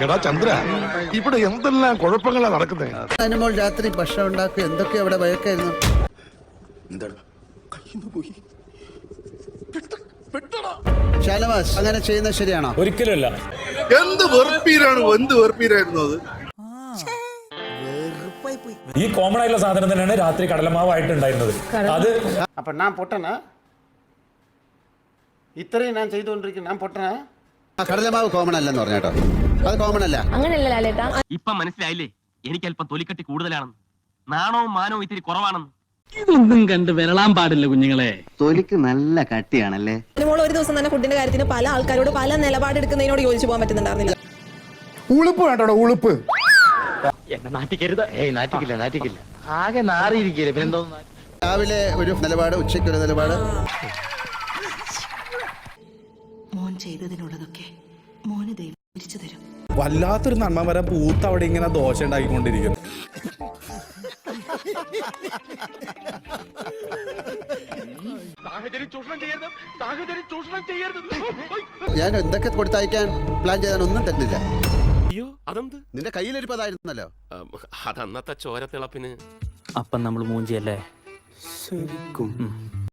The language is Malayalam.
എടാ ചന്ദ്ര, ഇവിടെ എന്തെല്ലാം കുഴപ്പങ്ങളാ നടക്കുന്നത്. അനുമോൾ രാത്രി ഭക്ഷണം ഉണ്ടാക്കി എന്തൊക്കെ അവിടെ വഴക്കായിരുന്നു. ഷാനവാസ് അങ്ങനെ ചെയ്യുന്നത് ശരിയാണോ? ഒരിക്കലുമല്ല. എന്ത് വെറുപ്പീരായിരുന്നു അത്. ഈ കോമൺ ആയിട്ടുള്ള സാധനം തന്നെയാണ് രാത്രി കടലമാവായിട്ടുണ്ടായിരുന്നത്. അത് അപ്പൊ ഞാൻ പൊട്ടനാ? ഇത്രയും ഞാൻ ചെയ്തുകൊണ്ടിരിക്കുന്നു, ഞാൻ പൊട്ടനാ? കടലമാവ് കോമൺ അല്ലെന്ന് പറഞ്ഞേട്ടോ, അത് കോമൺ അല്ല. അങ്ങനെയല്ല ലാലേട്ടാ. ഇപ്പൊ മനസ്സിലായില്ലേ എനിക്ക് അല്പം തൊലിക്കട്ടി കൂടുതലാണെന്ന്, നാണവും മാനവും ഇത്തിരി കുറവാണെന്ന്. ഇതൊന്നും കണ്ട് വിരളാൻ പാടില്ല കുഞ്ഞുങ്ങളെ. തൊലിക്ക് നല്ല കട്ടിയാണല്ലേ. അനുമോൾ ഒരു ദിവസം തന്നെ ഫുഡിന്റെ കാര്യത്തിന് പല ആൾക്കാരോട് പല നിലപാടെടുക്കുന്നതിനോട് യോജിച്ചു പോകാൻ പറ്റുന്നുണ്ടായിരുന്നില്ല. ഉളുപ്പ് വേണ്ടോ ഉളുപ്പ്? എന്നെ നാട്ടിക്കരുത്. നാട്ടിക്കില്ല ആകെ നാറിയിരിക്കില്ല. പിന്നെന്തോ രാവിലെ ഒരു നിലപാട്, ഉച്ചയ്ക്ക് ഒരു നിലപാട്. മോൻ ചെയ്തതിനുള്ളതൊക്കെ മോന് ദൈവം തിരിച്ചു തരും. വല്ലാത്തൊരു നന്മമരം പൂത്ത് അവിടെ ഇങ്ങനെ ദോശ ഉണ്ടാക്കിക്കൊണ്ടിരിക്കുന്നു. ഞാൻ എന്തൊക്കെ കൊടുത്തയക്കാൻ പ്ലാൻ ചെയ്താൽ ഒന്നും തരുന്നില്ല. അയ്യോ അതെന്ത്? നിന്റെ കയ്യിലിരിപ്പതായിരുന്നല്ലോ. അതന്നത്തെ ചോരത്തിളപ്പിന്. അപ്പം നമ്മൾ മൂഞ്ചിയല്ലേ ശരിക്കും.